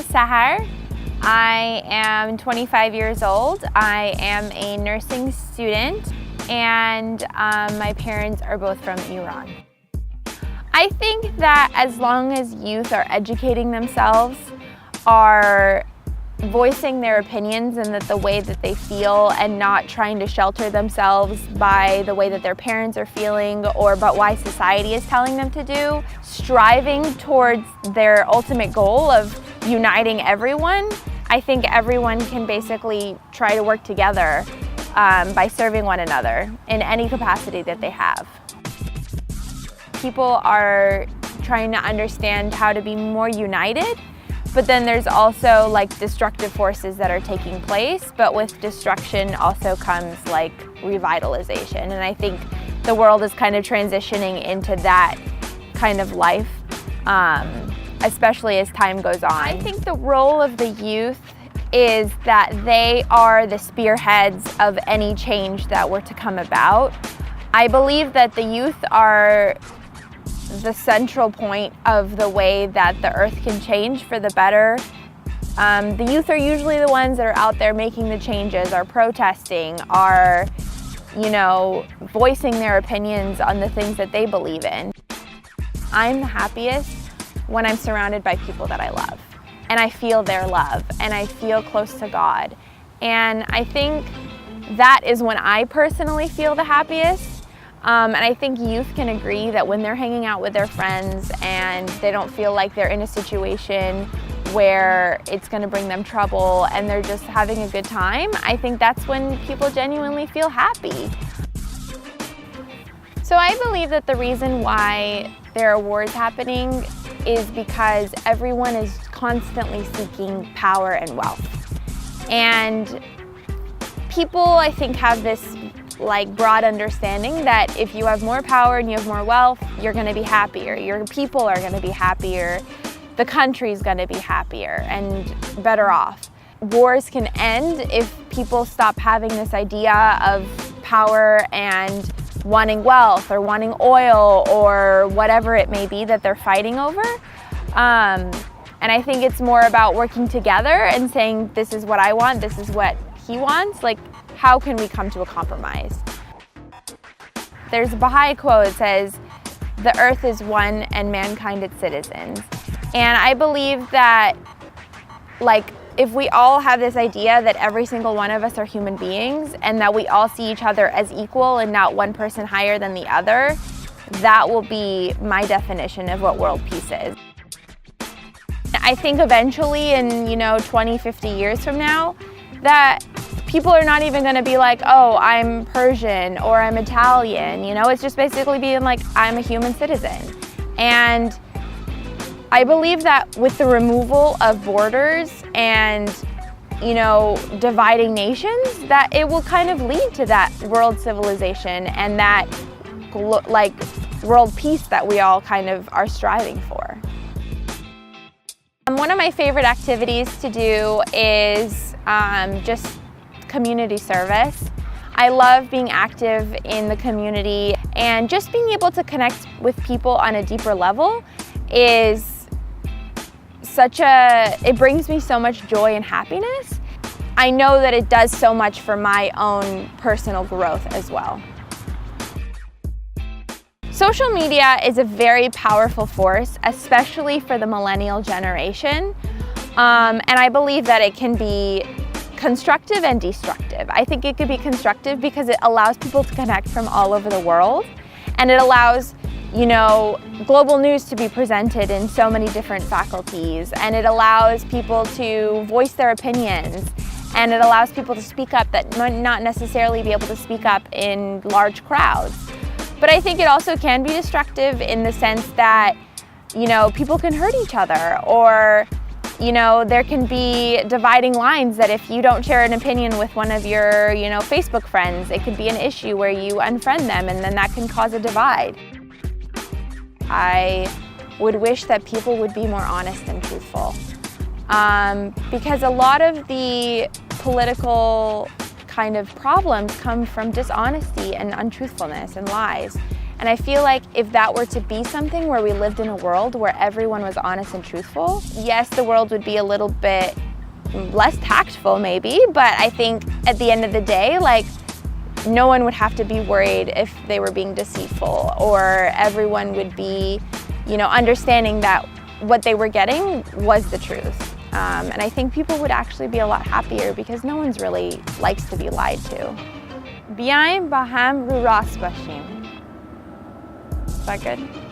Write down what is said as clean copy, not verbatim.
Sahar. I am 25 years old. I am a nursing student, and my parents are both from Iran. I think that as long as youth are educating themselves, are voicing their opinions and that the way that they feel, and not trying to shelter themselves by the way that their parents are feeling or but why society is telling them to do, striving towards their ultimate goal of uniting everyone, I think everyone can basically try to work together by serving one another in any capacity that they have. People are trying to understand how to be more united, but then there's also like destructive forces that are taking place, but with destruction also comes like revitalization. And I think the world is kind of transitioning into that kind of life, especially as time goes on. I think the role of the youth is that they are the spearheads of any change that were to come about. I believe that the youth are the central point of the way that the earth can change for the better. The youth are usually the ones that are out there making the changes, are protesting, are, voicing their opinions on the things that they believe in. I'm the happiest when I'm surrounded by people that I love, and I feel their love, and I feel close to God. And I think that is when I personally feel the happiest. And I think youth can agree that when they're hanging out with their friends and they don't feel like they're in a situation where it's going to bring them trouble and they're just having a good time, I think that's when people genuinely feel happy. So I believe that the reason why there are wars happening is because everyone is constantly seeking power and wealth. And people, I think, have this broad understanding that if you have more power and you have more wealth, you're going to be happier. Your people are going to be happier. The country's going to be happier and better off. Wars can end if people stop having this idea of power and wanting wealth or wanting oil or whatever it may be that they're fighting over. And I think it's more about working together and saying, this is what I want, this is what he wants. How can we come to a compromise? There's a Baha'i quote that says, "The earth is one and mankind its citizens." And I believe that if we all have this idea that every single one of us are human beings and that we all see each other as equal and not one person higher than the other, that will be my definition of what world peace is. I think eventually in 20, 50 years from now, that people are not even going to be like, oh, I'm Persian or I'm Italian. It's just basically being like, I'm a human citizen. And I believe that with the removal of borders and, dividing nations, that it will kind of lead to that world civilization and that world peace that we all kind of are striving for. One of my favorite activities to do is just community service. I love being active in the community, and just being able to connect with people on a deeper level is it brings me so much joy and happiness. I know that it does so much for my own personal growth as well. Social media is a very powerful force, especially for the millennial generation. And I believe that it can be constructive and destructive. I think it could be constructive because it allows people to connect from all over the world, and it allows, global news to be presented in so many different faculties, and it allows people to voice their opinions, and it allows people to speak up that might not necessarily be able to speak up in large crowds. But I think it also can be destructive in the sense that, people can hurt each other, or there can be dividing lines that if you don't share an opinion with one of your, Facebook friends, it could be an issue where you unfriend them, and then that can cause a divide. I would wish that people would be more honest and truthful, because a lot of the political kind of problems come from dishonesty and untruthfulness and lies. And I feel like if that were to be something where we lived in a world where everyone was honest and truthful, yes, the world would be a little bit less tactful maybe, but I think at the end of the day, like, no one would have to be worried if they were being deceitful, or everyone would be, you know, understanding that what they were getting was the truth. And I think people would actually be a lot happier because no one's really likes to be lied to. بیایم با هم رو راست باشیم. Is that good?